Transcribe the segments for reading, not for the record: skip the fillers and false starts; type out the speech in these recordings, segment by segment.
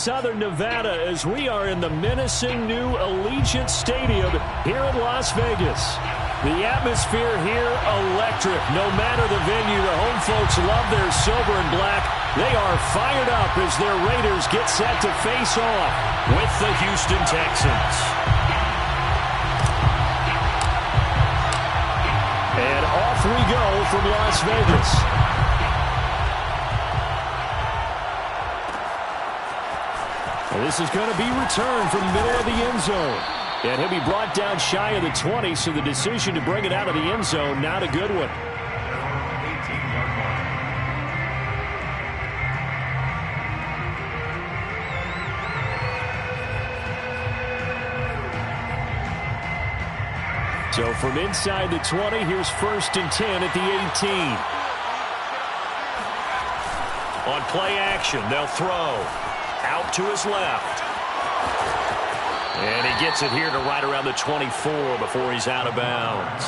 Southern Nevada as we are in the menacing new Allegiant Stadium here in Las Vegas. The atmosphere here, electric. No matter the venue, the home folks love their silver and black. They are fired up as their Raiders get set to face off with the Houston Texans. And off we go from Las Vegas. Well, this is going to be returned from the middle of the end zone. And he'll be brought down shy of the 20, so the decision to bring it out of the end zone, not a good one. So from inside the 20, here's 1st and 10 at the 18. On play action, they'll throw. Out to his left. And he gets it here to right around the 24 before he's out of bounds.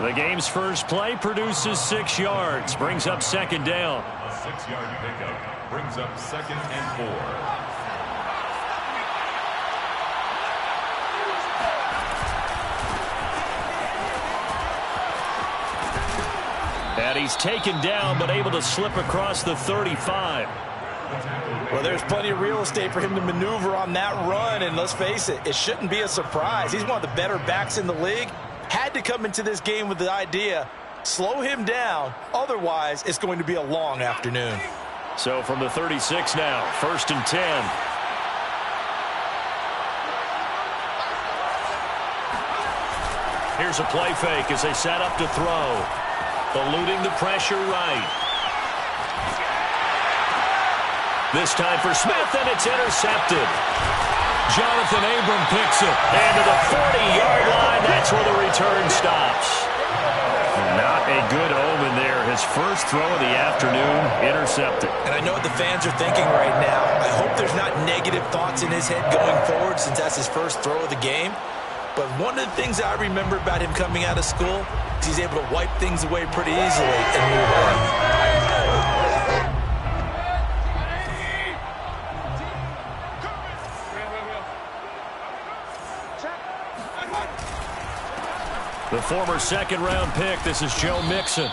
The game's first play produces 6 yards. Brings up 2nd down. A 6-yard pickup brings up 2nd and 4. And he's taken down, but able to slip across the 35. Well, there's plenty of real estate for him to maneuver on that run, and let's face it, it shouldn't be a surprise. He's one of the better backs in the league. Had to come into this game with the idea, slow him down, otherwise it's going to be a long afternoon. So from the 36 now, 1st and 10. Here's a play fake as they set up to throw. Eluding the pressure right. This time for Smith, and it's intercepted. Jonathan Abram picks it. And to the 40-yard line, that's where the return stops. Not a good omen there. His first throw of the afternoon, intercepted. And I know what the fans are thinking right now. I hope there's not negative thoughts in his head going forward since that's his first throw of the game. But one of the things I remember about him coming out of school is he's able to wipe things away pretty easily and move on. The former 2nd-round pick, this is Joe Mixon.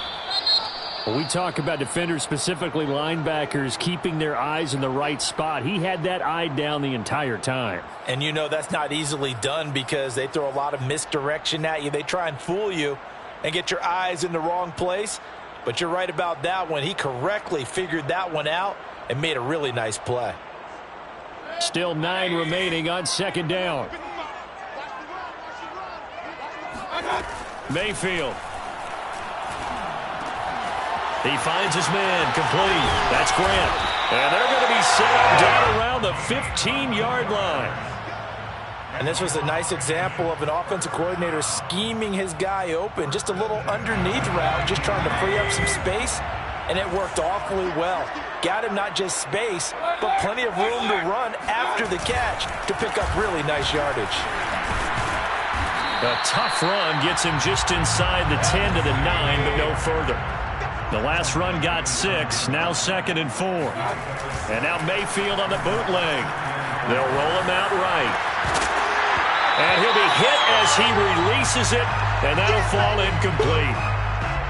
When we talk about defenders, specifically linebackers, keeping their eyes in the right spot, he had that eye down the entire time. And you know that's not easily done because they throw a lot of misdirection at you. They try and fool you and get your eyes in the wrong place. But you're right about that one. He correctly figured that one out and made a really nice play. Still 9 remaining on 2nd down. Mayfield. He finds his man, complete. That's Grant. And they're going to be set up down around the 15-yard line. And this was a nice example of an offensive coordinator scheming his guy open. Just a little underneath route, just trying to free up some space. And it worked awfully well. Got him not just space, but plenty of room to run after the catch to pick up really nice yardage. A tough run gets him just inside the 10 to the 9, but no further. The last run got 6, now 2nd and 4. And now Mayfield on the bootleg. They'll roll him out right. And he'll be hit as he releases it, and that'll fall incomplete.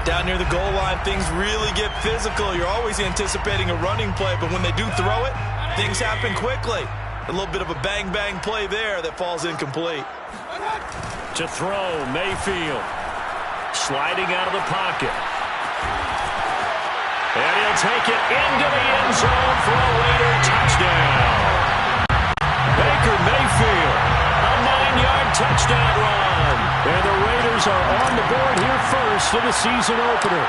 Down near the goal line, things really get physical. You're always anticipating a running play, but when they do throw it, things happen quickly. A little bit of a bang-bang play there that falls incomplete. To throw, Mayfield. Sliding out of the pocket. And he'll take it into the end zone for a Raider touchdown. Baker Mayfield, a 9-yard touchdown run. And the Raiders are on the board here first in the season opener.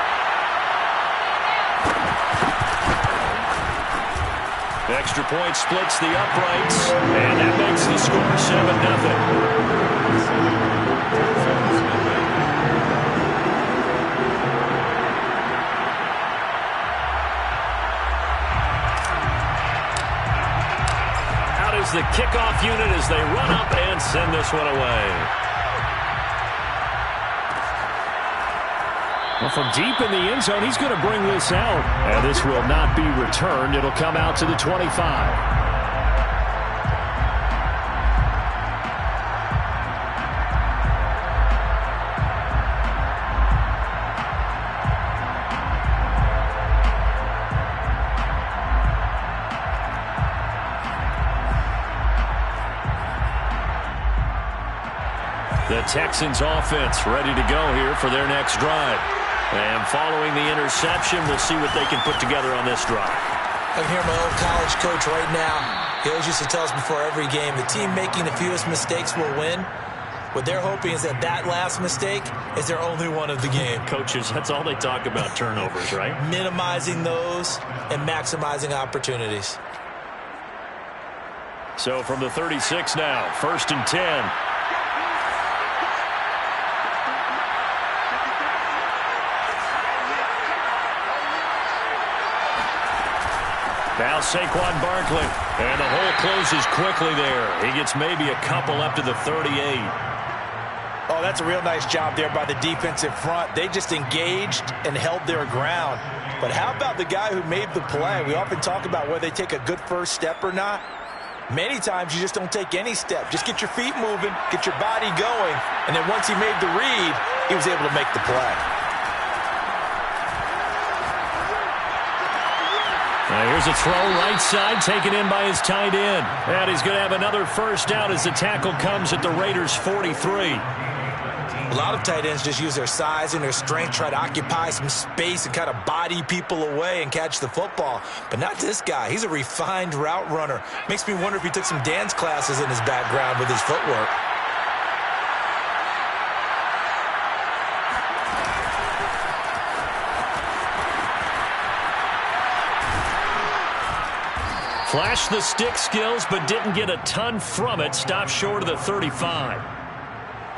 Extra point splits the uprights, and that makes the score 7-0. The kickoff unit as they run up and send this one away. Well, from deep in the end zone, he's going to bring this out. And this will not be returned. It'll come out to the 25. The Texans offense ready to go here for their next drive. And following the interception, we'll see what they can put together on this drive. I can hear my old college coach right now. He always used to tell us before every game, the team making the fewest mistakes will win. What they're hoping is that last mistake is their only one of the game. Coaches, that's all they talk about, turnovers, right? Minimizing those and maximizing opportunities. So from the 36 now, 1st and 10. Now Saquon Barkley, and the hole closes quickly there. He gets maybe a couple up to the 38. Oh, that's a real nice job there by the defensive front. They just engaged and held their ground. But how about the guy who made the play? We often talk about whether they take a good first step or not. Many times you just don't take any step. Just get your feet moving, get your body going, and then once he made the read, he was able to make the play. Now here's a throw right side, taken in by his tight end. And he's going to have another first down as the tackle comes at the Raiders' 43. A lot of tight ends just use their size and their strength, try to occupy some space and kind of body people away and catch the football. But not this guy. He's a refined route runner. Makes me wonder if he took some dance classes in his background with his footwork. Flashed the stick skills, but didn't get a ton from it. Stopped short of the 35.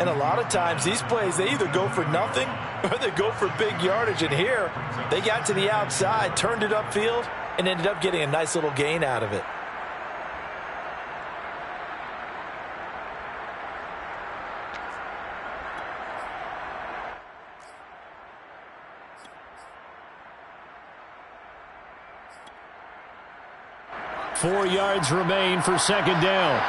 And a lot of times, these plays, they either go for nothing or they go for big yardage. And here, they got to the outside, turned it upfield, and ended up getting a nice little gain out of it. Four yards remain for second down.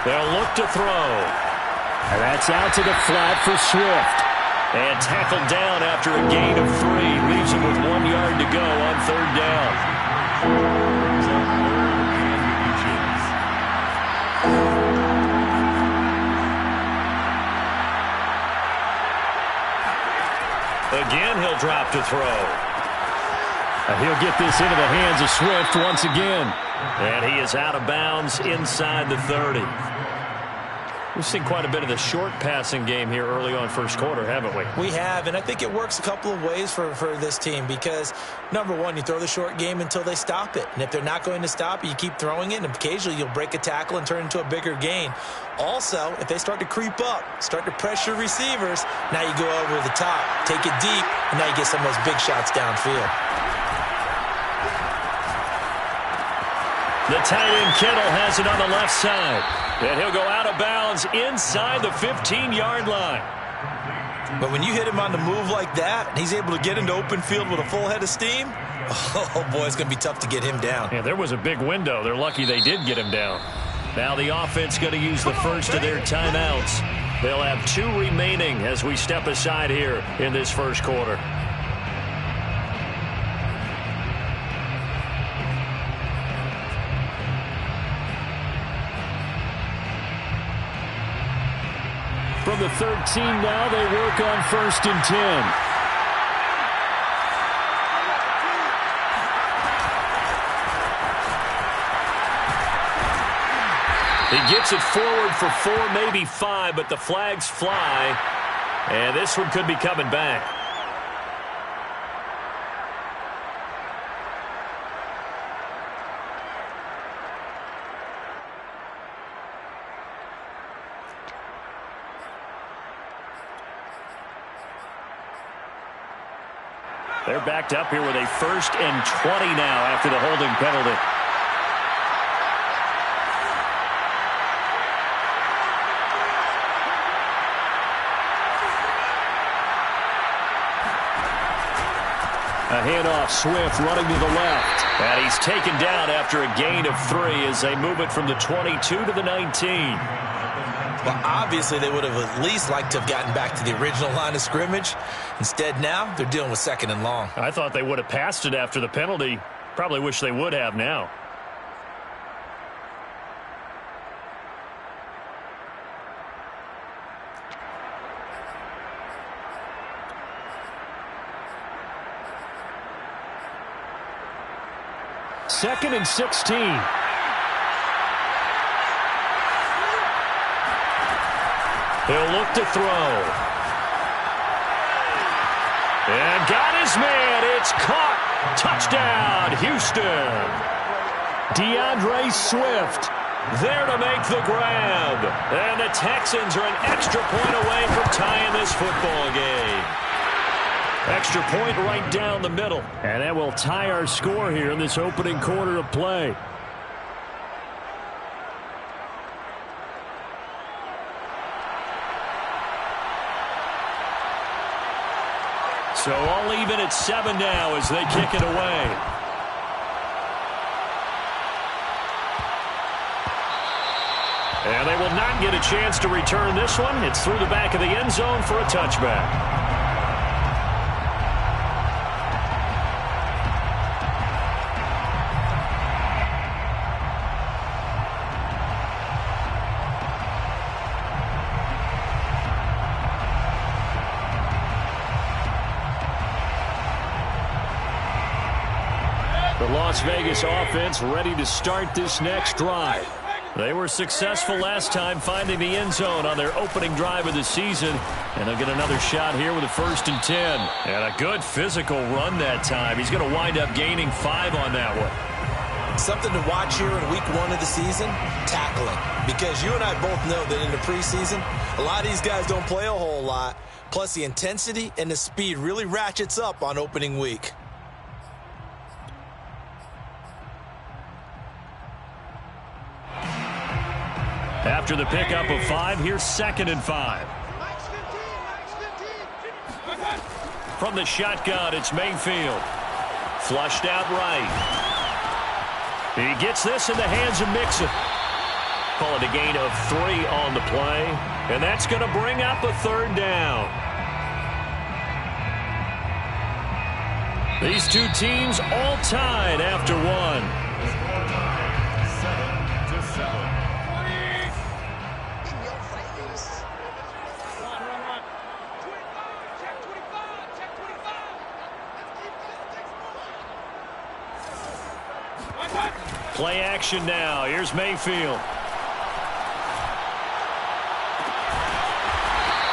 They'll look to throw. And that's out to the flat for Swift. And tackled down after a gain of 3. Leaves him with 1 yard to go on third down. Again, he'll drop to throw. And he'll get this into the hands of Swift once again. And he is out of bounds inside the 30. We've seen quite a bit of the short passing game here early on first quarter, haven't we? We have, and I think it works a couple of ways for this team because, number one, you throw the short game until they stop it. And if they're not going to stop it, you keep throwing it, and occasionally you'll break a tackle and turn it into a bigger gain. Also, if they start to creep up, start to pressure receivers, now you go over the top, take it deep, and now you get some of those big shots downfield. The tight end Kittle has it on the left side. And he'll go out of bounds inside the 15-yard line. But when you hit him on the move like that, and he's able to get into open field with a full head of steam, oh, boy, it's going to be tough to get him down. Yeah, there was a big window. They're lucky they did get him down. Now the offense going to use the first of their timeouts. They'll have 2 remaining as we step aside here in this first quarter. From the 13 now, they work on 1st and 10. He gets it forward for 4, maybe 5, but the flags fly. And this one could be coming back. They're backed up here with a 1st and 20 now after the holding penalty. A handoff, Swift running to the left. And he's taken down after a gain of 3 as they move it from the 22 to the 19. Well, obviously they would have at least liked to have gotten back to the original line of scrimmage. Instead, now they're dealing with 2nd and long. I thought they would have passed it after the penalty. Probably wish they would have now. Second and 16. He'll look to throw. And got his man. It's caught. Touchdown, Houston. DeAndre Swift there to make the grab. And the Texans are an extra point away from tying this football game. Extra point right down the middle. And that will tie our score here in this opening quarter of play. So all even at 7 now as they kick it away. And they will not get a chance to return this one. It's through the back of the end zone for a touchback. The Las Vegas offense ready to start this next drive. They were successful last time finding the end zone on their opening drive of the season. And they'll get another shot here with a 1st and 10. And a good physical run that time. He's going to wind up gaining 5 on that one. Something to watch here in week 1 of the season, tackling. Because you and I both know that in the preseason, a lot of these guys don't play a whole lot. Plus the intensity and the speed really ratchets up on opening week. After the pickup of 5, here's 2nd and 5. From the shotgun, it's Mayfield. Flushed out right. He gets this in the hands of Mixon. Call it a gain of 3 on the play. And that's going to bring up a 3rd down. These two teams all tied after 1. Play action now. Here's Mayfield.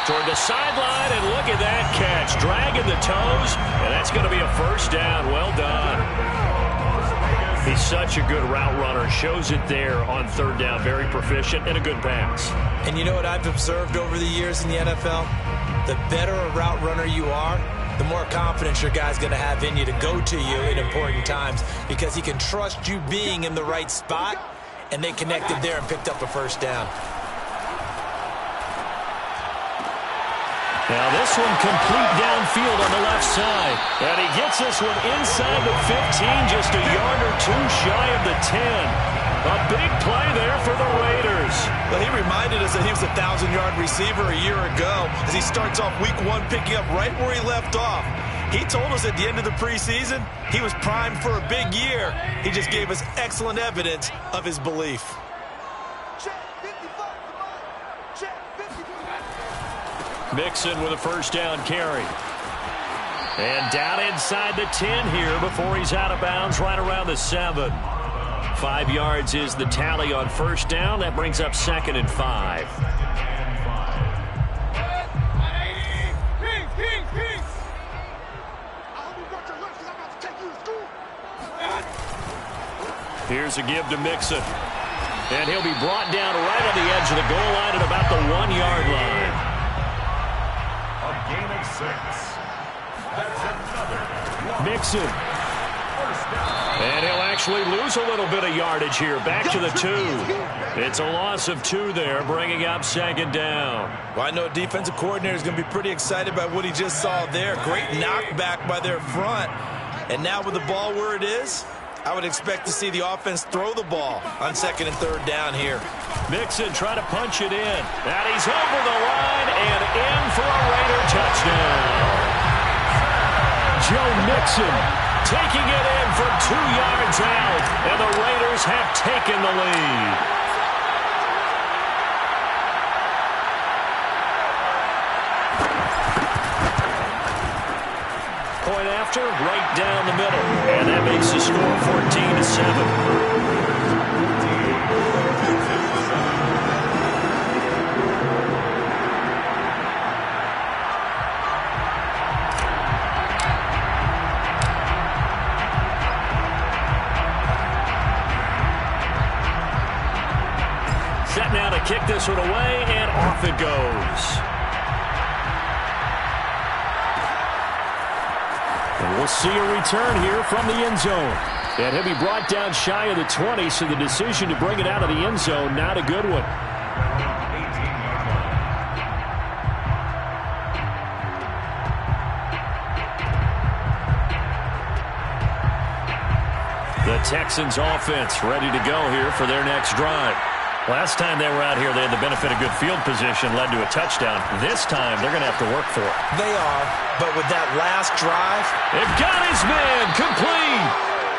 Toward the sideline, and look at that catch. Dragging the toes, and that's going to be a 1st down. Well done. He's such a good route runner. Shows it there on 3rd down. Very proficient and a good pass. And you know what I've observed over the years in the NFL? The better a route runner you are, the more confidence your guy's going to have in you to go to you in important times because he can trust you being in the right spot, and they connected there and picked up a 1st down. Now this one complete downfield on the left side. And he gets this one inside the 15, just a yard or 2 shy of the 10. A big play there for the Raiders. Well, he reminded us that he was a 1,000-yard receiver a year ago as he starts off week 1 picking up right where he left off. He told us at the end of the preseason he was primed for a big year. He just gave us excellent evidence of his belief. Mixon with a 1st down carry. And down inside the 10 here before he's out of bounds right around the 7. 5 yards is the tally on 1st down. That brings up 2nd and 5. Here's a give to Mixon. And he'll be brought down right on the edge of the goal line at about the 1-yard line. A gain of 6. That's another. Mixon. And he'll actually lose a little bit of yardage here. Back to the 2. It's a loss of 2 there, bringing up 2nd down. Well, I know a defensive coordinator is going to be pretty excited by what he just saw there. Great knockback by their front. And now with the ball where it is, I would expect to see the offense throw the ball on 2nd and 3rd down here. Mixon trying to punch it in. And he's over the line and in for a Raider touchdown. Joe Mixon taking it in from 2 yards out. And the Raiders have taken the lead. Point after, right down the middle. And that makes the score 14-7. Set now to kick this one away, and off it goes. And we'll see a return here from the end zone. And he'll be brought down shy of the 20, so the decision to bring it out of the end zone, not a good one. The Texans offense ready to go here for their next drive. Last time they were out here, they had the benefit of good field position, led to a touchdown. This time, they're going to have to work for it. They are, but with that last drive, they've got his man complete.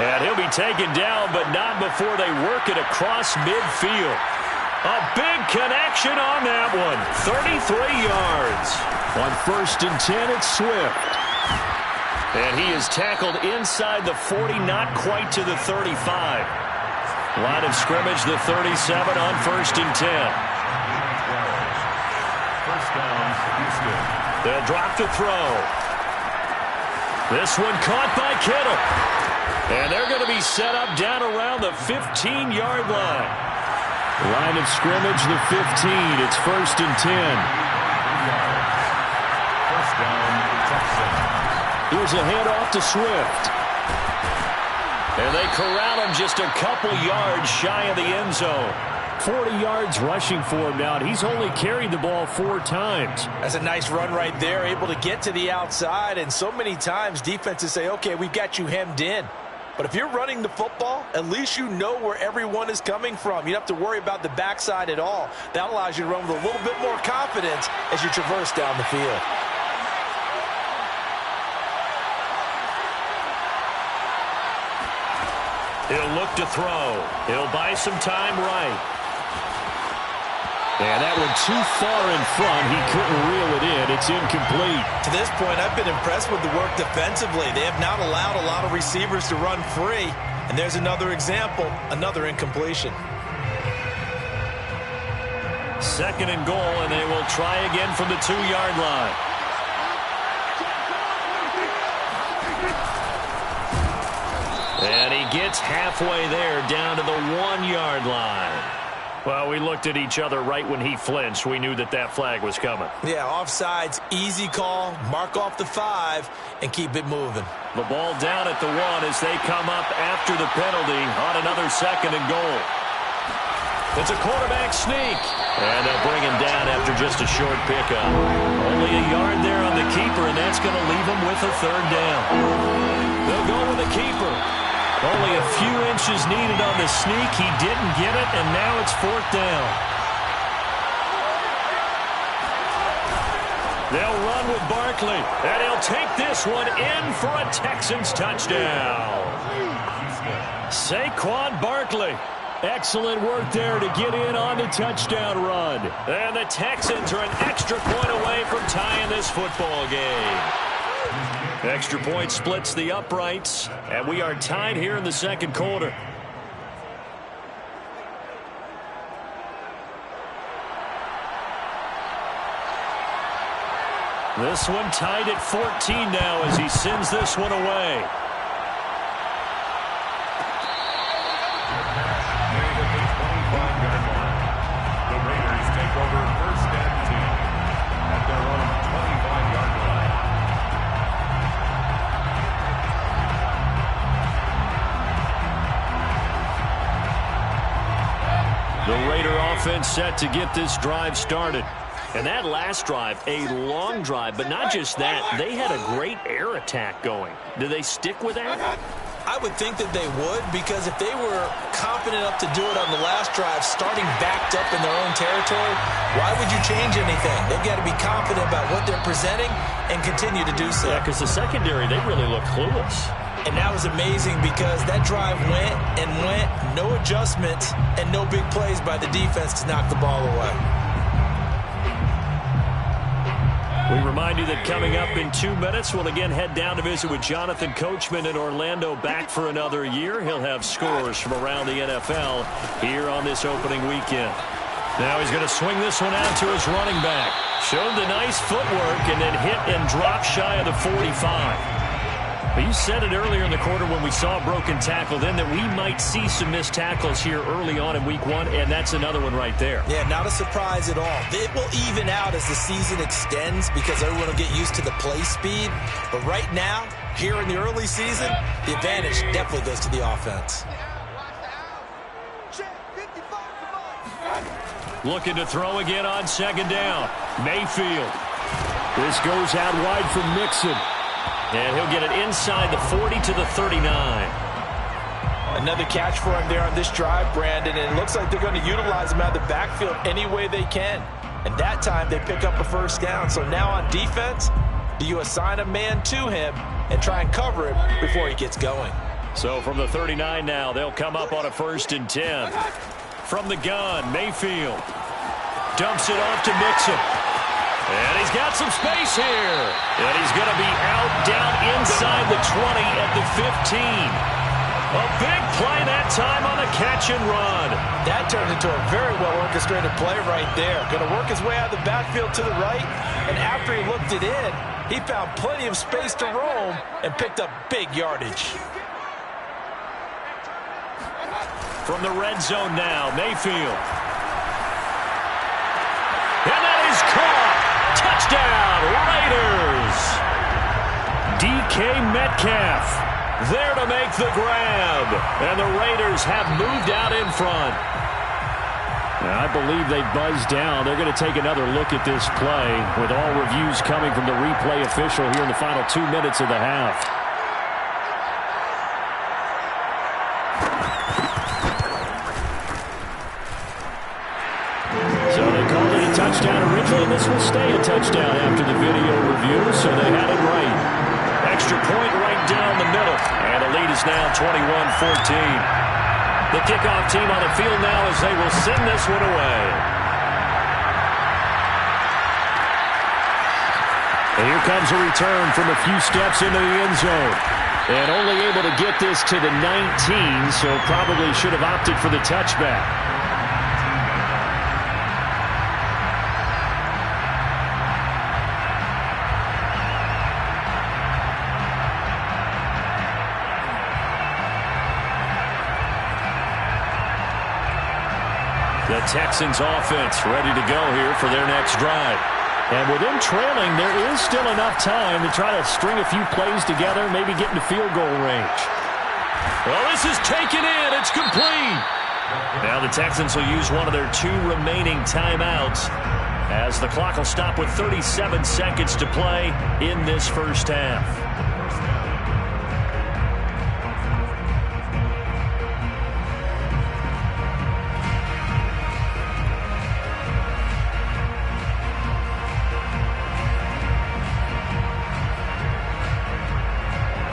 And he'll be taken down, but not before they work it across midfield. A big connection on that one. 33 yards. On 1st and 10, it's Swift. And he is tackled inside the 40, not quite to the 35. Line of scrimmage, the 37 on 1st and 10. First down, Houston. They'll drop to throw. This one caught by Kittle. And they're going to be set up down around the 15-yard line. Line of scrimmage, the 15. It's 1st and 10. First down, Texans. Here's a handoff to Swift. And they corral him just a couple yards shy of the end zone. 40 yards rushing for him now, and he's only carried the ball 4 times. That's a nice run right there, able to get to the outside, and so many times defenses say, okay, we've got you hemmed in. But if you're running the football, at least you know where everyone is coming from. You don't have to worry about the backside at all. That allows you to run with a little bit more confidence as you traverse down the field. He'll look to throw. He'll buy some time right. And that one too far in front. He couldn't reel it in. It's incomplete. To this point, I've been impressed with the work defensively. They have not allowed a lot of receivers to run free. And there's another example, another incompletion. 2nd and goal, and they will try again from the 2-yard line. And he gets halfway there, down to the 1-yard line. Well, we looked at each other right when he flinched. We knew that that flag was coming. Yeah, offsides, easy call, mark off the 5, and keep it moving. The ball down at the 1 as they come up after the penalty on another 2nd and goal. It's a quarterback sneak. And they'll bring him down after just a short pickup. Only a yard there on the keeper, and that's going to leave him with a 3rd down. They'll go with the keeper. Only a few inches needed on the sneak. He didn't get it, and now it's 4th down. They'll run with Barkley, and he'll take this one in for a Texans touchdown. Saquon Barkley. Excellent work there to get in on the touchdown run. And the Texans are an extra point away from tying this football game. Extra point splits the uprights, and we are tied here in the 2nd quarter. This one tied at 14 now as he sends this one away. The Raider offense set to get this drive started. And that last drive, a long drive, but not just that. They had a great air attack going. Do they stick with that? I would think that they would, because if they were confident enough to do it on the last drive, starting backed up in their own territory, why would you change anything? They've got to be confident about what they're presenting and continue to do so. Yeah, because the secondary, they really look clueless. And that was amazing because that drive went and went, no adjustments, and no big plays by the defense to knock the ball away. We remind you that coming up in 2 minutes, we'll again head down to visit with Jonathan Coachman in Orlando, back for another year. He'll have scores from around the NFL here on this opening weekend. Now he's going to swing this one out to his running back. Showed the nice footwork and then hit and drop shy of the 45. But you said it earlier in the quarter when we saw a broken tackle then that we might see some missed tackles here early on in week 1, and that's another one right there. Yeah, not a surprise at all. It will even out as the season extends because everyone will get used to the play speed. But right now, here in the early season, the advantage definitely goes to the offense. Looking to throw again on second down. Mayfield. This goes out wide from Mixon. And he'll get it inside the 40 to the 39. Another catch for him there on this drive, Brandon, and it looks like they're going to utilize him out of the backfield any way they can. And that time they pick up a first down. So now on defense, do you assign a man to him and try and cover him before he gets going? So from the 39 now, they'll come up on a 1st and 10. From the gun, Mayfield dumps it off to Mixon. And he's got some space here. And he's going to be out down inside the 20 at the 15. A big play that time on a catch and run. That turned into a very well-orchestrated play right there. Going to work his way out of the backfield to the right. And after he looked it in, he found plenty of space to roam and picked up big yardage. From the red zone now, Mayfield. And that is caught. Touchdown, Raiders! DK Metcalf there to make the grab. And the Raiders have moved out in front. Now, I believe they buzzed down. They're going to take another look at this play with all reviews coming from the replay official here in the final 2 minutes of the half. Touchdown originally, and this will stay a touchdown after the video review, so they had it right. Extra point right down the middle, and the lead is now 21-14. The kickoff team on the field now as they will send this one away. And here comes a return from a few steps into the end zone. And only able to get this to the 19, so probably should have opted for the touchback. The Texans offense ready to go here for their next drive. And with them trailing, there is still enough time to try to string a few plays together, maybe get into field goal range. Well, this is taken in. It's complete. Now the Texans will use one of their 2 remaining timeouts as the clock will stop with 37 seconds to play in this first half.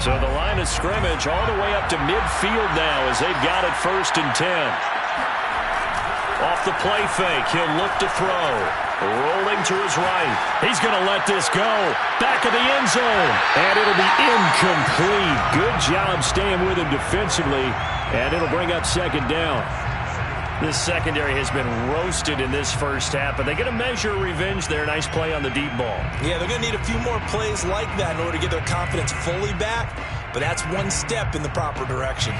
So the line of scrimmage all the way up to midfield now as they've got it 1st and 10. Off the play fake, he'll look to throw. Rolling to his right. He's going to let this go. Back of the end zone. And it'll be incomplete. Good job staying with him defensively. And it'll bring up second down. This secondary has been roasted in this first half, but they're going to measure revenge there. Nice play on the deep ball. Yeah, they're going to need a few more plays like that in order to get their confidence fully back, but that's one step in the proper direction.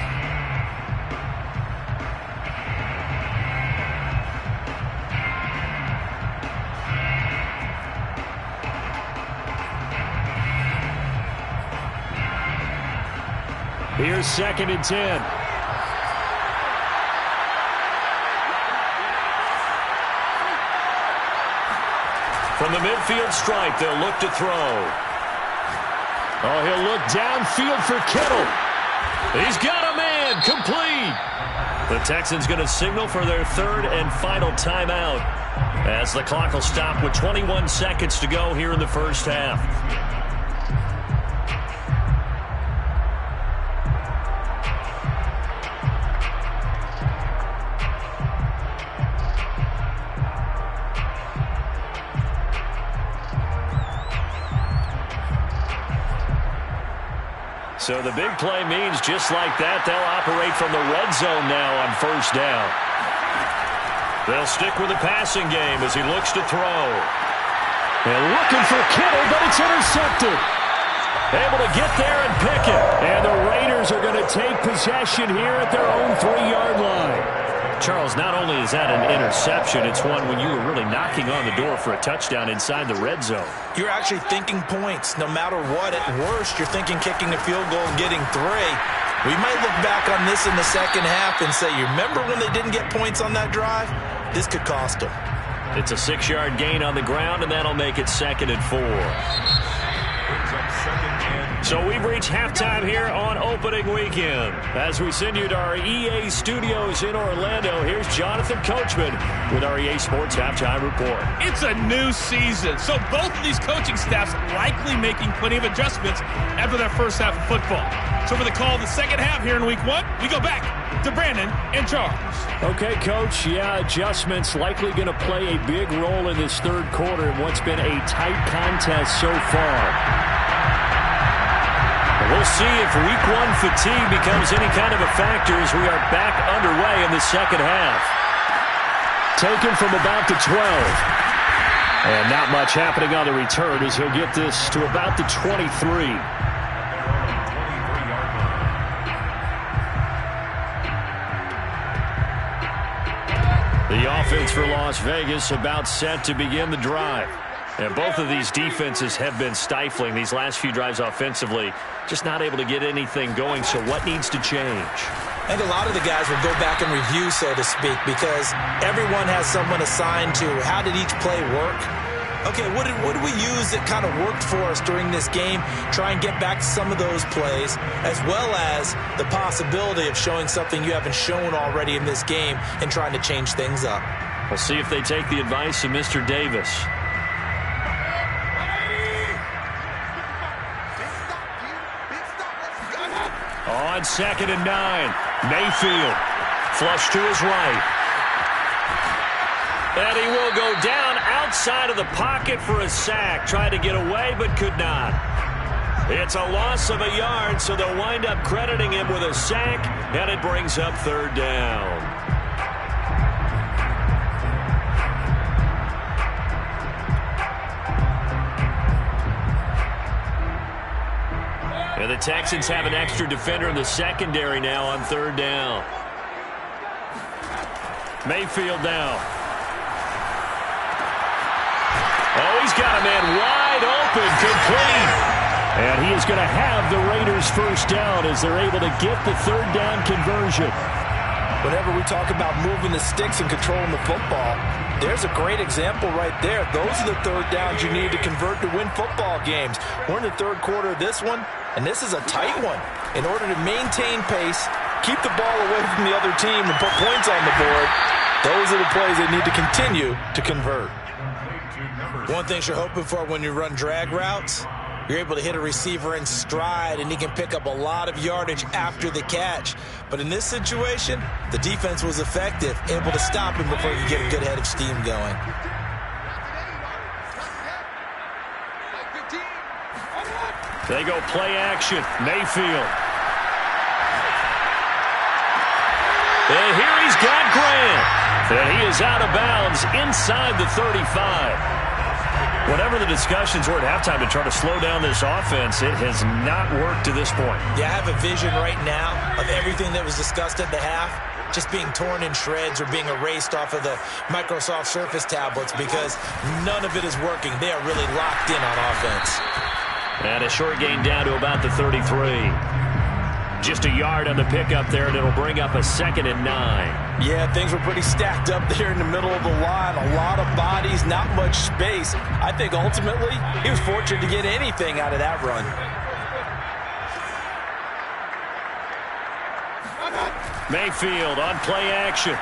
Here's 2nd and 10. From the midfield stripe, they'll look to throw. Oh, he'll look downfield for Kittle. He's got a man, complete. The Texans going to signal for their third and final timeout as the clock will stop with 21 seconds to go here in the first half. So the big play means just like that, they'll operate from the red zone now on first down. They'll stick with the passing game as he looks to throw. And looking for Kittle, but it's intercepted. Able to get there and pick it. And the Raiders are going to take possession here at their own 3-yard line. Charles, not only is that an interception, it's one when you were really knocking on the door for a touchdown inside the red zone. You're actually thinking points. No matter what, at worst, you're thinking kicking a field goal and getting 3. We might look back on this in the second half and say, you remember when they didn't get points on that drive? This could cost them. It's a 6-yard gain on the ground, and that'll make it 2nd and 4. So we've reached halftime here on opening weekend. As we send you to our EA studios in Orlando, here's Jonathan Coachman with our EA Sports Halftime Report. It's a new season, so both of these coaching staffs likely making plenty of adjustments after their first half of football. So for the call of the second half here in Week 1, we go back to Brandon and Charles. Okay, Coach. Yeah, adjustments likely going to play a big role in this third quarter in what's been a tight contest so far. We'll see if Week 1 fatigue becomes any kind of a factor as we are back underway in the second half. Taken from about the 12. And not much happening on the return as he'll get this to about the 23. The offense for Las Vegas about set to begin the drive. And both of these defenses have been stifling these last few drives offensively. Just not able to get anything going, so what needs to change? I think a lot of the guys will go back and review, so to speak, because everyone has someone assigned to how did each play work. Okay, what did we use that kind of worked for us during this game? Try and get back to some of those plays, as well as the possibility of showing something you haven't shown already in this game and trying to change things up. We'll see if they take the advice of Mr. Davis. On 2nd and 9, Mayfield flush to his right. And he will go down outside of the pocket for a sack. Tried to get away, but could not. It's a loss of a yard, so they'll wind up crediting him with a sack, and it brings up 3rd down. And the Texans have an extra defender in the secondary now on 3rd down. Mayfield now. Oh, he's got a man wide open, complete. And he is going to have the Raiders first down as they're able to get the 3rd down conversion. Whenever we talk about moving the sticks and controlling the football, there's a great example right there. Those are the 3rd downs you need to convert to win football games. We're in the 3rd quarter of this one, and this is a tight one. In order to maintain pace, keep the ball away from the other team, and put points on the board, those are the plays they need to continue to convert. One thing you're hoping for when you run drag routes, you're able to hit a receiver in stride, and he can pick up a lot of yardage after the catch. But in this situation, the defense was effective, able to stop him before he could get a good head of steam going. They go play action. Mayfield. And here he's got Grant. And he is out of bounds inside the 35. Whatever the discussions were at halftime to try to slow down this offense, it has not worked to this point. Yeah, I have a vision right now of everything that was discussed at the half just being torn in shreds or being erased off of the Microsoft Surface tablets because none of it is working. They are really locked in on offense. And a short gain down to about the 33. Just a yard on the pickup there, and it'll bring up a 2nd and 9. Yeah, things were pretty stacked up there in the middle of the line. A lot of bodies, not much space. I think ultimately he was fortunate to get anything out of that run. Mayfield on play action.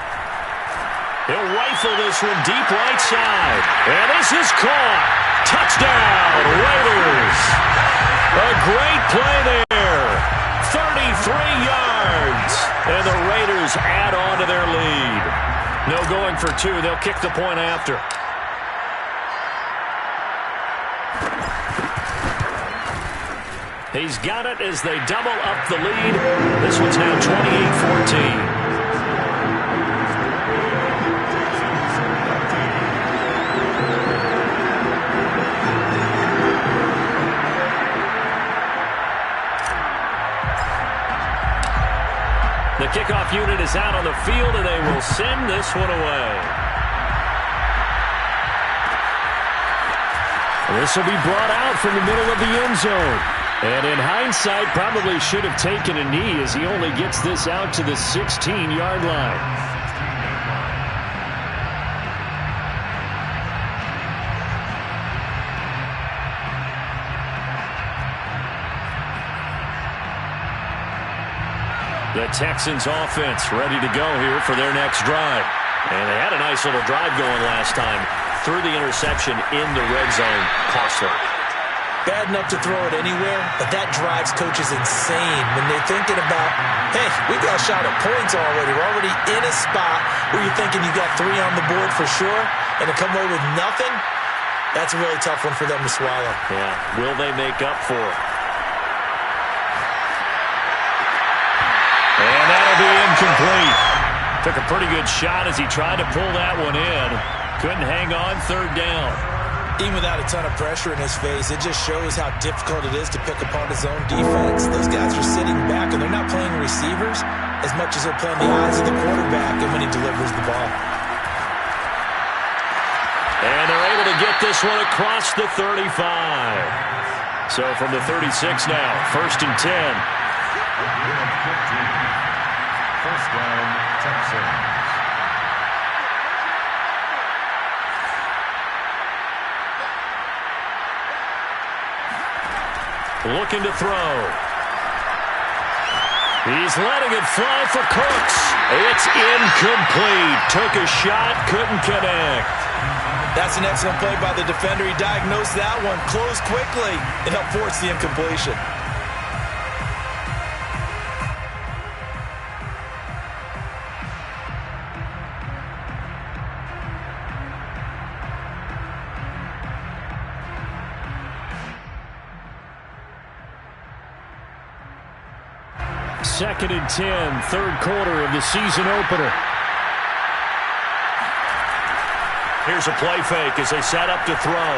He'll rifle this one deep right side. And this is caught. Touchdown, Raiders. A great play there. 33 yards. And the Raiders add on to their lead. No going for two. They'll kick the point after. He's got it as they double up the lead. This one's now 28-14. The kickoff unit is out on the field, and they will send this one away. This will be brought out from the middle of the end zone. And in hindsight, probably should have taken a knee as he only gets this out to the 16-yard line. The Texans offense ready to go here for their next drive. And they had a nice little drive going last time. Threw the interception in the red zone. Costly. Bad enough to throw it anywhere, but that drives coaches insane when they're thinking about, hey, we got a shot at points already. We're already in a spot where you're thinking you got 3 on the board for sure, and to come away with nothing, that's a really tough one for them to swallow. Yeah, will they make up for it? And that'll be incomplete. Took a pretty good shot as he tried to pull that one in. Couldn't hang on, third down. Even without a ton of pressure in his face, it just shows how difficult it is to pick apart his own defense. Those guys are sitting back, and they're not playing receivers as much as they're playing the eyes of the quarterback and when he delivers the ball. And they're able to get this one across the 35. So from the 36 now, 1st and 10. First down, Texans. Looking to throw. He's letting it fly for Cooks. It's incomplete. Took a shot, couldn't connect. That's an excellent play by the defender. He diagnosed that one, closed quickly, and helped force the incompletion. Second and 10, third quarter of the season opener. Here's a play fake as they set up to throw.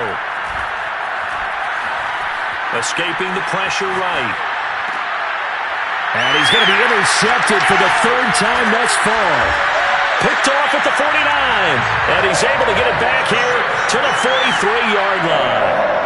Escaping the pressure right. And he's going to be intercepted for the 3rd time thus far. Picked off at the 49. And he's able to get it back here to the 43-yard line.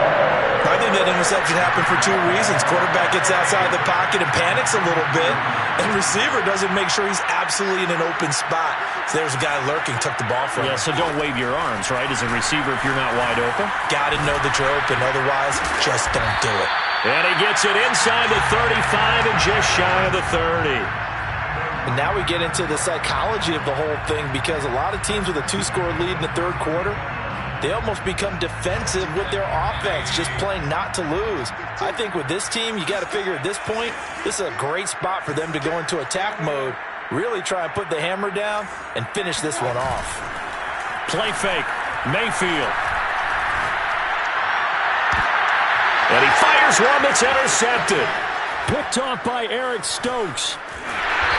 I think that interception happened for 2 reasons. Quarterback gets outside the pocket and panics a little bit, and receiver doesn't make sure he's absolutely in an open spot. So there's a guy lurking, took the ball from him. Yeah, so don't wave your arms, right, as a receiver if you're not wide open. Got to know that you're open. Otherwise, just don't do it. And he gets it inside the 35 and just shy of the 30. And now we get into the psychology of the whole thing, because a lot of teams with a 2-score lead in the 3rd quarter, they almost become defensive with their offense, just playing not to lose. I think with this team, you got to figure at this point, this is a great spot for them to go into attack mode, really try and put the hammer down and finish this one off. Play fake, Mayfield. And he fires one that's intercepted. Picked off by Eric Stokes.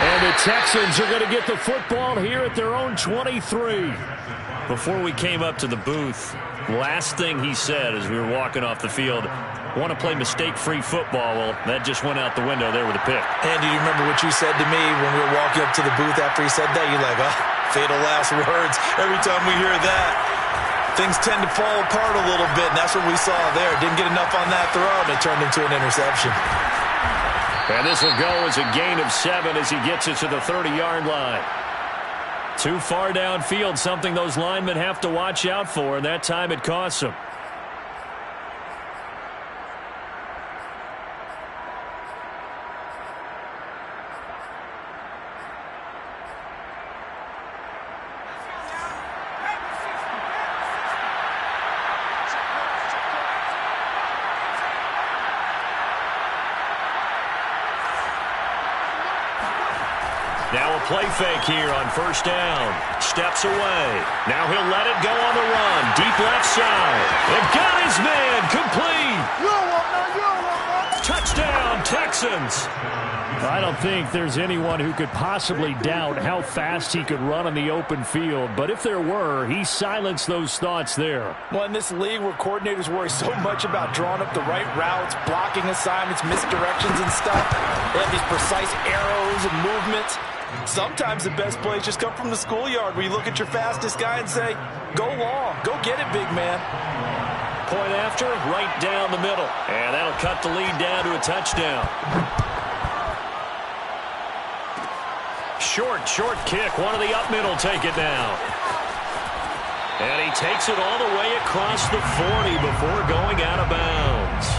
And the Texans are going to get the football here at their own 23. Before we came up to the booth, last thing he said as we were walking off the field, want to play mistake-free football. Well, that just went out the window there with a pick. Andy, you remember what you said to me when we were walking up to the booth after he said that? You're like, oh, fatal last words. Every time we hear that, things tend to fall apart a little bit, and that's what we saw there. Didn't get enough on that throw, and it turned into an interception. And this will go as a gain of 7 as he gets it to the 30-yard line. Too far downfield, something those linemen have to watch out for, and that time it costs them. They'll play fake here on first down. Steps away. Now he'll let it go on the run. Deep left side. And got his man. Complete. Touchdown, Texans. I don't think there's anyone who could possibly doubt how fast he could run on the open field. But if there were, he silenced those thoughts there. Well, in this league where coordinators worry so much about drawing up the right routes, blocking assignments, misdirections and stuff, they have these precise arrows and movements. Sometimes the best plays just come from the schoolyard where you look at your fastest guy and say, go long, go get it, big man. Point after, right down the middle. And that'll cut the lead down to a touchdown. Short kick. One of the up middle take it now. And he takes it all the way across the 40 before going out of bounds.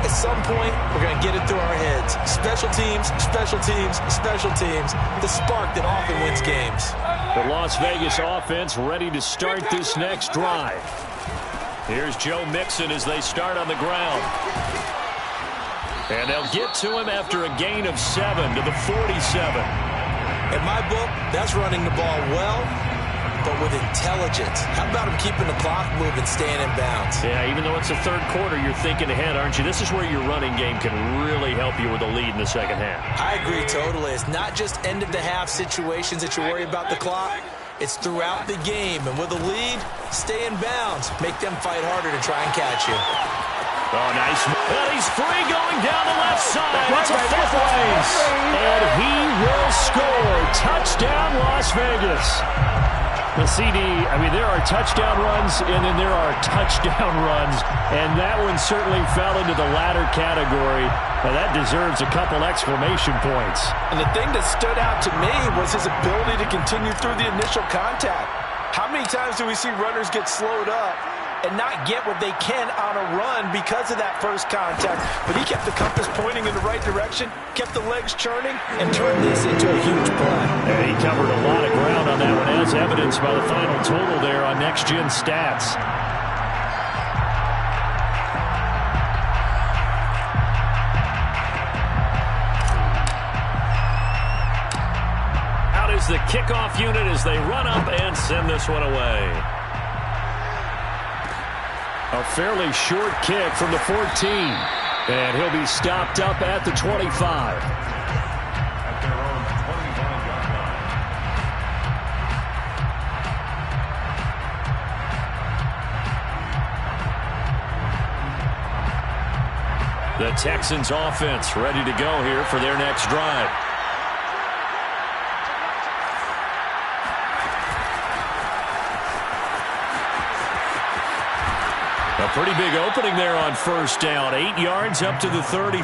At some point, we're going to get it through our heads. Special teams, special teams, special teams. The spark that often wins games. The Las Vegas offense ready to start this next drive. Here's Joe Mixon as they start on the ground. And they'll get to him after a gain of 7 to the 47. In my book, that's running the ball well, but with intelligence. How about him keeping the clock moving, staying in bounds? Yeah, even though it's the third quarter, you're thinking ahead, aren't you? This is where your running game can really help you with a lead in the second half. I agree totally. It's not just end-of-the-half situations that you worry about the clock. It's throughout the game. And with a lead, stay in bounds. Make them fight harder to try and catch you. Oh, nice. And he's free going down the left side. That's a fifth race. And he will score. Touchdown, Las Vegas. The CD, I mean, there are touchdown runs, and then there are touchdown runs. And that one certainly fell into the latter category. Now, that deserves a couple exclamation points. And the thing that stood out to me was his ability to continue through the initial contact. How many times do we see runners get slowed up and not get what they can on a run because of that first contact? But he kept the compass pointing in the right direction, kept the legs churning, and turned this into a huge play. And he covered a lot of ground on that one, as evidenced by the final total there on Next Gen Stats. Out is the kickoff unit as they run up and send this one away. A fairly short kick from the 14. And he'll be stopped up at the 25. At their own 25-yard line. The Texans offense ready to go here for their next drive. A pretty big opening there on first down. 8 yards up to the 33. He's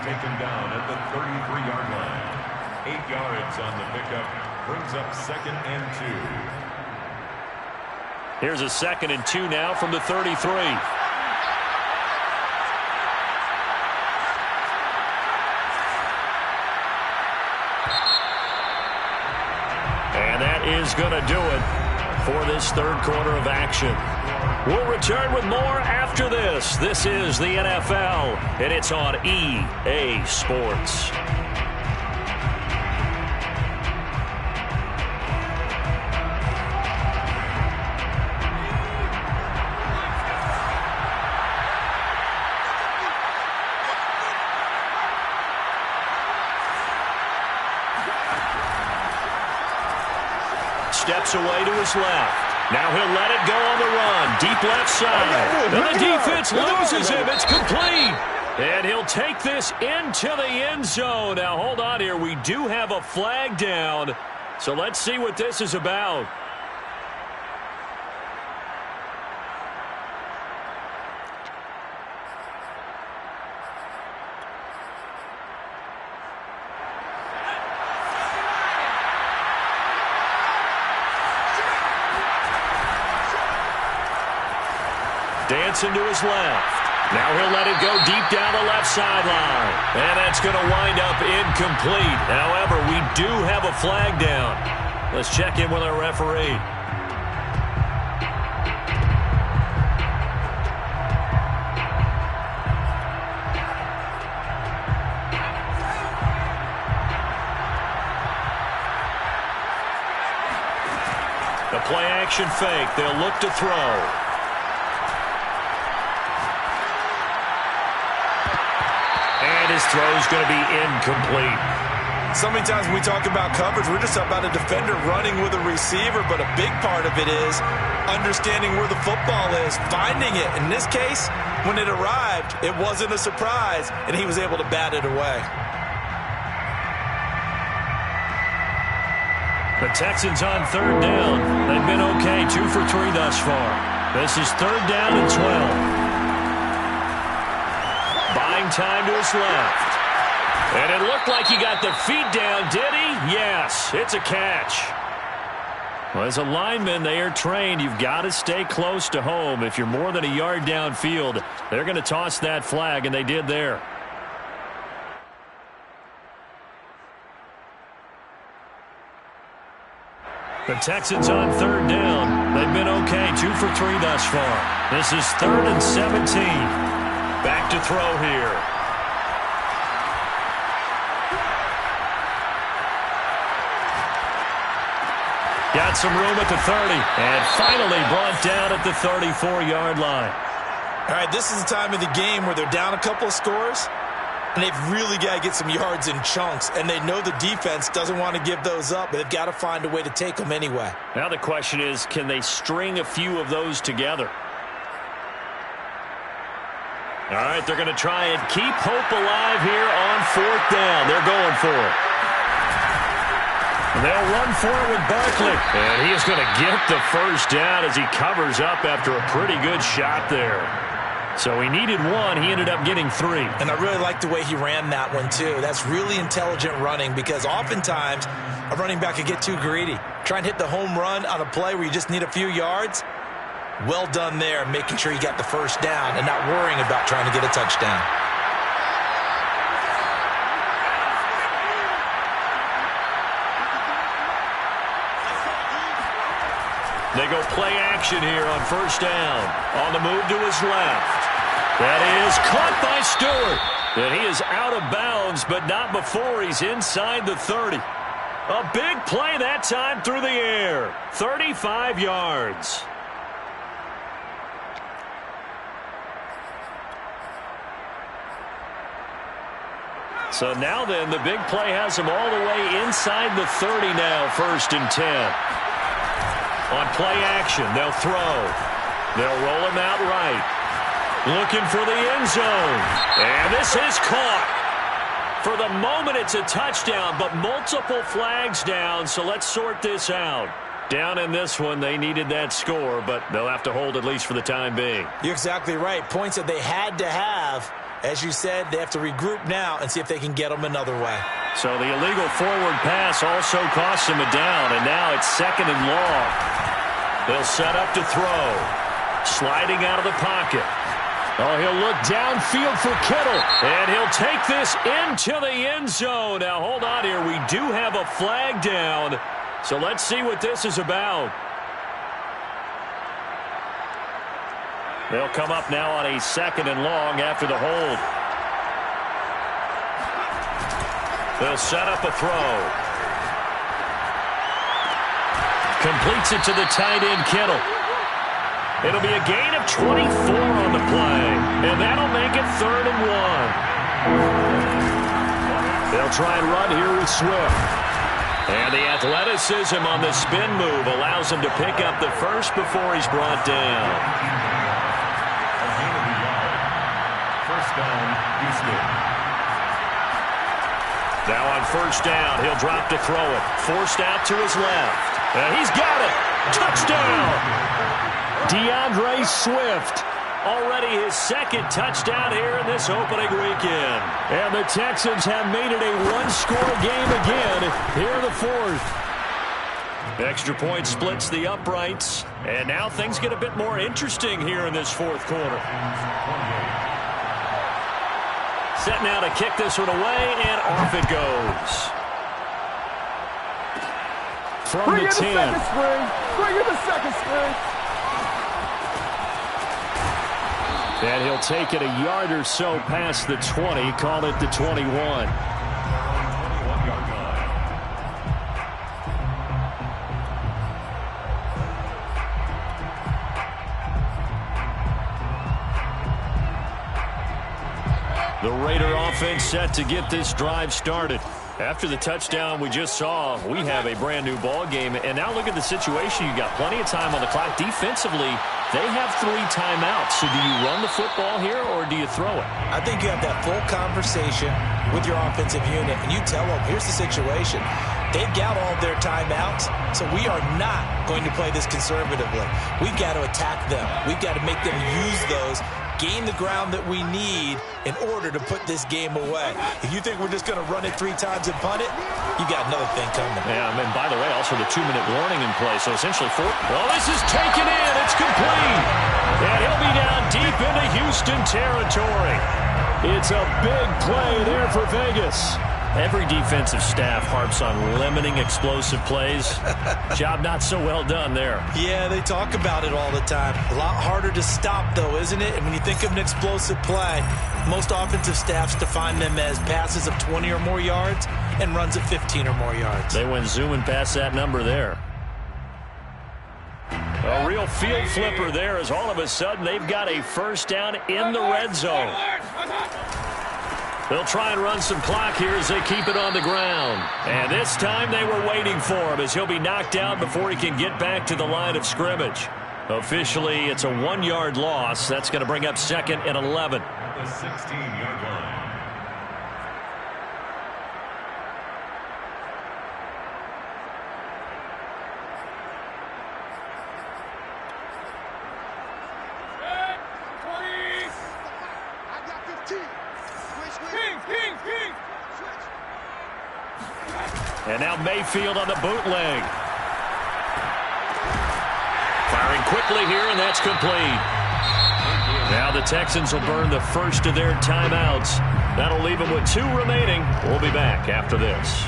taken down at the 33-yard line. 8 yards on the pickup. Brings up 2nd and 2. Here's a 2nd and 2 now from the 33. And that is going to do it for this third quarter of action. We'll return with more after this. This is the NFL, and it's on EA Sports. Steps away to his left. Now he'll let it go on the run. Deep left side. And the defense loses him. It's complete. And he'll take this into the end zone. Now, hold on here. We do have a flag down. So let's see what this is about. Dancing to his left. Now he'll let it go deep down the left sideline. And that's going to wind up incomplete. However, we do have a flag down. Let's check in with our referee. Play-action fake. They'll look to throw. And his throw's going to be incomplete. So many times when we talk about coverage, we're just about a defender running with a receiver, but a big part of it is understanding where the football is, finding it. In this case, when it arrived, it wasn't a surprise, and he was able to bat it away. The Texans on third down. They've been okay, 2 for 3 thus far. This is third down and 12. Buying time to his left. And it looked like he got the feet down, did he? Yes, it's a catch. Well, as a lineman, they are trained. You've got to stay close to home. If you're more than a yard downfield, they're going to toss that flag, and they did there. The Texans on third down. They've been okay, 2 for 3 thus far. This is 3rd and 17. Back to throw here. Got some room at the 30, and finally brought down at the 34-yard line. All right, this is the time of the game where they're down a couple of scores, and they've really got to get some yards in chunks, and they know the defense doesn't want to give those up, but they've got to find a way to take them anyway. Now the question is, can they string a few of those together? All right, they're going to try and keep hope alive here on 4th down. They're going for it. And they'll run for it with Barkley. And he is going to get the first down as he covers up after a pretty good shot there. So he needed 1. He ended up getting 3. And I really like the way he ran that one, too. That's really intelligent running because oftentimes a running back can get too greedy. Try and hit the home run on a play where you just need a few yards. Well done there, making sure you got the first down and not worrying about trying to get a touchdown. They go play action here on 1st down. On the move to his left. That is caught by Stewart. And he is out of bounds, but not before he's inside the 30. A big play that time through the air. 35 yards. So now then, the big play has him all the way inside the 30 now, 1st and 10. On play action, they'll throw. They'll roll him out right. Looking for the end zone. And this is caught. For the moment, it's a touchdown, but multiple flags down, so let's sort this out. Down in this one, they needed that score, but they'll have to hold at least for the time being. You're exactly right. Points that they had to have. As you said, they have to regroup now and see if they can get them another way. So the illegal forward pass also costs him a down, and now it's 2nd and long. They'll set up to throw. Sliding out of the pocket. Oh, he'll look downfield for Kittle, and he'll take this into the end zone. Now, hold on here. We do have a flag down, so let's see what this is about. They'll come up now on a 2nd and long after the hold. They'll set up a throw. Completes it to the tight end, Kittle. It'll be a gain of 24 on the play, and that'll make it 3rd and 1. They'll try and run here with Swift. And the athleticism on the spin move allows him to pick up the first before he's brought down. Now on 1st down, he'll drop to throw it. Forced out to his left. And he's got it. Touchdown! DeAndre Swift. Already his 2nd touchdown here in this opening weekend. And the Texans have made it a 1-score game again here in the 4th. Extra point splits the uprights. And now things get a bit more interesting here in this 4th quarter. Set now to kick this one away, and off it goes. From the 10. Bring in the second string. And he'll take it a yard or so past the 20, call it the 21. The Raider offense set to get this drive started. After the touchdown we just saw, we have a brand new ball game. And now look at the situation. You got plenty of time on the clock. Defensively, they have 3 timeouts. So do you run the football here or do you throw it? I think you have that full conversation with your offensive unit, and you tell them, here's the situation. They've got all of their timeouts, so we are not going to play this conservatively. We've got to attack them. We've got to make them use those, gain the ground that we need in order to put this game away. If you think we're just going to run it 3 times and punt it, you got another thing coming. Yeah, and by the way, also the 2-minute warning in play, so essentially 4. Well, this is taken in. It's complete. And he'll be down deep into Houston territory. It's a big play there for Vegas. Every defensive staff harps on limiting explosive plays. Job not so well done there. Yeah, they talk about it all the time. A lot harder to stop, though, isn't it? And when you think of an explosive play, most offensive staffs define them as passes of 20 or more yards and runs of 15 or more yards. They went zooming past that number there. A real field flipper there as all of a sudden they've got a first down in the red zone. They'll try and run some clock here as they keep it on the ground. And this time they were waiting for him as he'll be knocked out before he can get back to the line of scrimmage. Officially, it's a 1-yard loss. That's going to bring up 2nd and 11. The 16-yard line. And now Mayfield on the bootleg. Firing quickly here, and that's complete. Now the Texans will burn the first of their timeouts. That'll leave them with 2 remaining. We'll be back after this.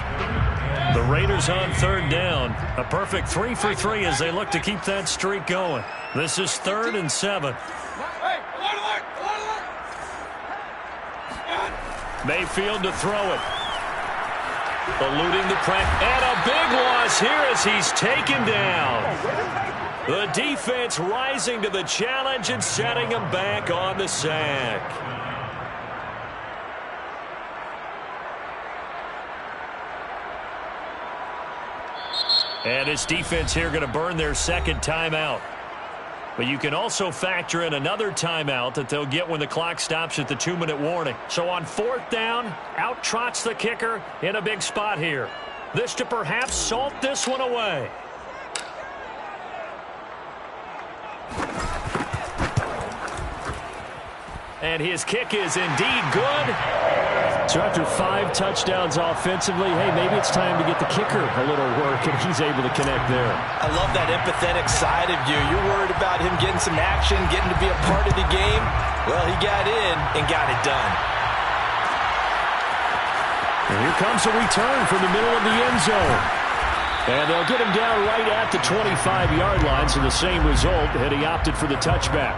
The Raiders on 3rd down. A perfect 3 for 3 as they look to keep that streak going. This is 3rd and 7. Mayfield to throw it. Eluding the pressure. And a big loss here as he's taken down. The defense rising to the challenge and setting him back on the sack. And this defense here going to burn their 2nd timeout. But you can also factor in another timeout that they'll get when the clock stops at the 2-minute warning. So on 4th down, out trots the kicker in a big spot here. This to perhaps salt this one away. And his kick is indeed good. So after 5 touchdowns offensively, hey, maybe it's time to get the kicker a little work, and he's able to connect there. I love that empathetic side of you. You're worried about him getting some action, getting to be a part of the game. Well, he got in and got it done. And here comes a return from the middle of the end zone. And they'll get him down right at the 25-yard line, so the same result had he opted for the touchback.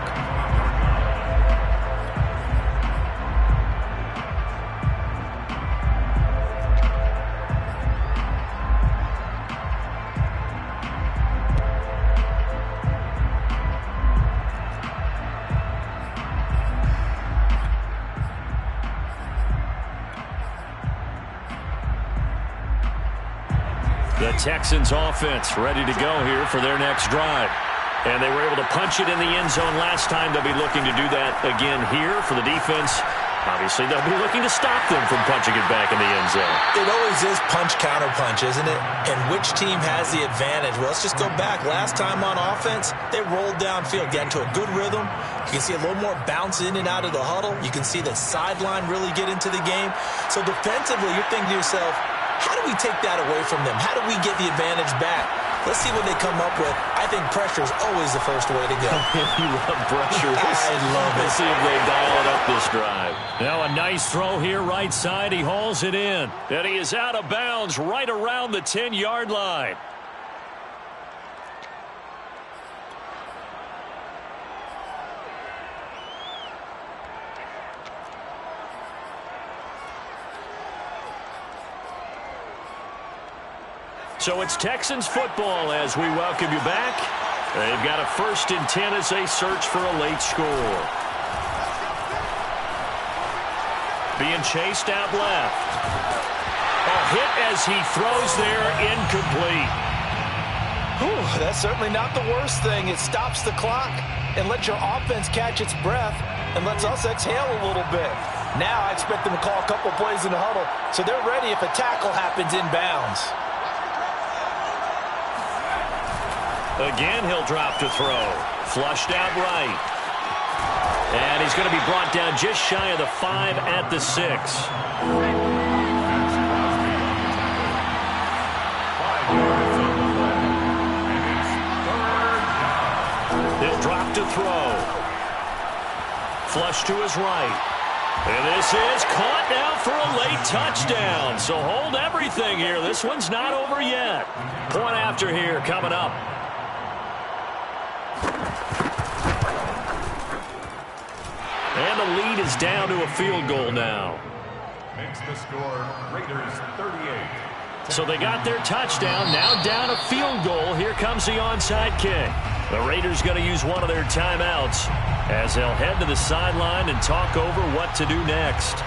The Texans offense ready to go here for their next drive. And they were able to punch it in the end zone last time. They'll be looking to do that again here for the defense. Obviously, they'll be looking to stop them from punching it back in the end zone. It always is punch-counter-punch, isn't it? And which team has the advantage? Well, let's just go back. Last time on offense, they rolled downfield, got into a good rhythm. You can see a little more bounce in and out of the huddle. You can see the sideline really get into the game. So defensively, you're thinking to yourself, how do we take that away from them? How do we get the advantage back? Let's see what they come up with. I think pressure is always the first way to go. You love pressure. I love it. Let's see if they dial it up this drive. Now a nice throw here right side. He hauls it in. And he is out of bounds right around the 10-yard line. So it's Texans football as we welcome you back. They've got a 1st and 10 as they search for a late score. being chased out left. A hit as he throws there, incomplete. Whew, that's certainly not the worst thing. It stops the clock and lets your offense catch its breath and lets us exhale a little bit. Now I expect them to call a couple plays in the huddle so they're ready if a tackle happens inbounds. Again, he'll drop to throw. Flushed out right. And he's going to be brought down just shy of the 5 at the 6. Drop to throw. Flush to his right. And this is caught now for a late touchdown. So hold everything here. This one's not over yet. Point after here coming up. And the lead is down to a field goal now. Makes the score Raiders 38. So they got their touchdown. Now down a field goal. Here comes the onside kick. The Raiders going to use one of their timeouts as they'll head to the sideline and talk over what to do next.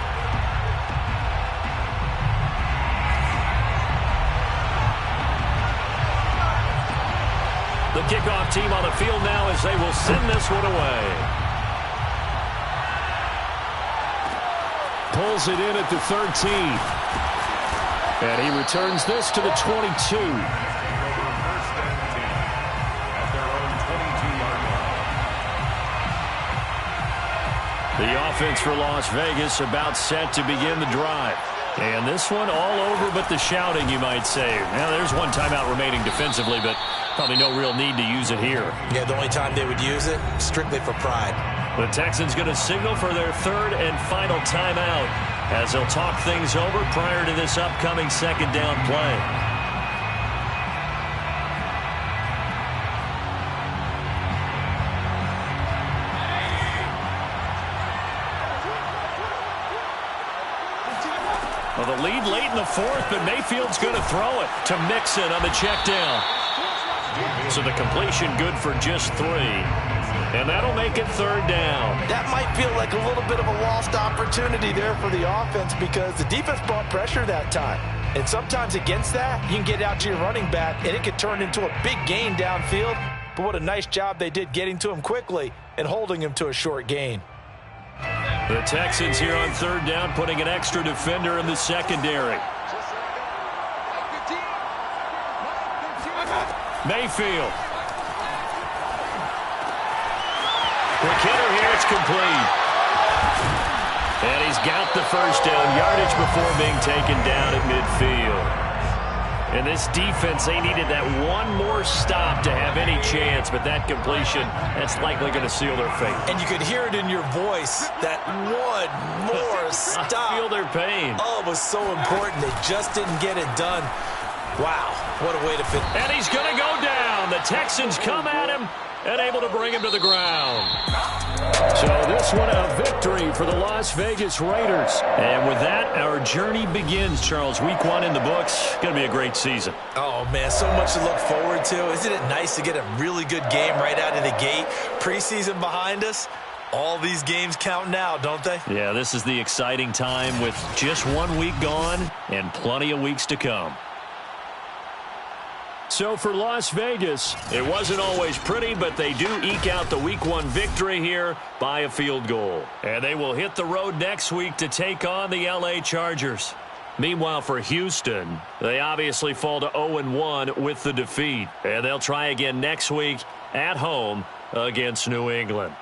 The kickoff team on the field now as they will send this one away. Pulls it in at the 13. And he returns this to the 22. The offense for Las Vegas about set to begin the drive. And this one all over but the shouting, you might say. Now, there's one timeout remaining defensively, but probably no real need to use it here. Yeah, the only time they would use it, strictly for pride. The Texans going to signal for their third and final timeout as they'll talk things over prior to this upcoming second down play. Well, the lead late in the fourth, but Mayfield's going to throw it to Mixon on the check down. So the completion good for just 3. And that'll make it third down. That might feel like a little bit of a lost opportunity there for the offense because the defense brought pressure that time. And sometimes against that, you can get out to your running back, and it could turn into a big gain downfield. But what a nice job they did getting to him quickly and holding him to a short gain. The Texans here on third down putting an extra defender in the secondary. Mayfield. Quick hitter here, it's complete. And he's got the first down yardage before being taken down at midfield. And this defense, they needed that one more stop to have any chance, but that completion, that's likely going to seal their fate. And you could hear it in your voice, that one more stop. I feel their pain. Oh, it was so important. They just didn't get it done. Wow, what a way to finish. And he's going to go down. The Texans come at him and able to bring him to the ground. So this one a victory for the Las Vegas Raiders. And with that, our journey begins, Charles. Week 1 in the books. Going to be a great season. Oh, man, so much to look forward to. Isn't it nice to get a really good game right out of the gate? Preseason behind us. All these games count now, don't they? Yeah, this is the exciting time with just 1 week gone and plenty of weeks to come. So for Las Vegas, it wasn't always pretty, but they do eke out the Week 1 victory here by a field goal. And they will hit the road next week to take on the LA Chargers. Meanwhile, for Houston, they obviously fall to 0-1 with the defeat. And they'll try again next week at home against New England.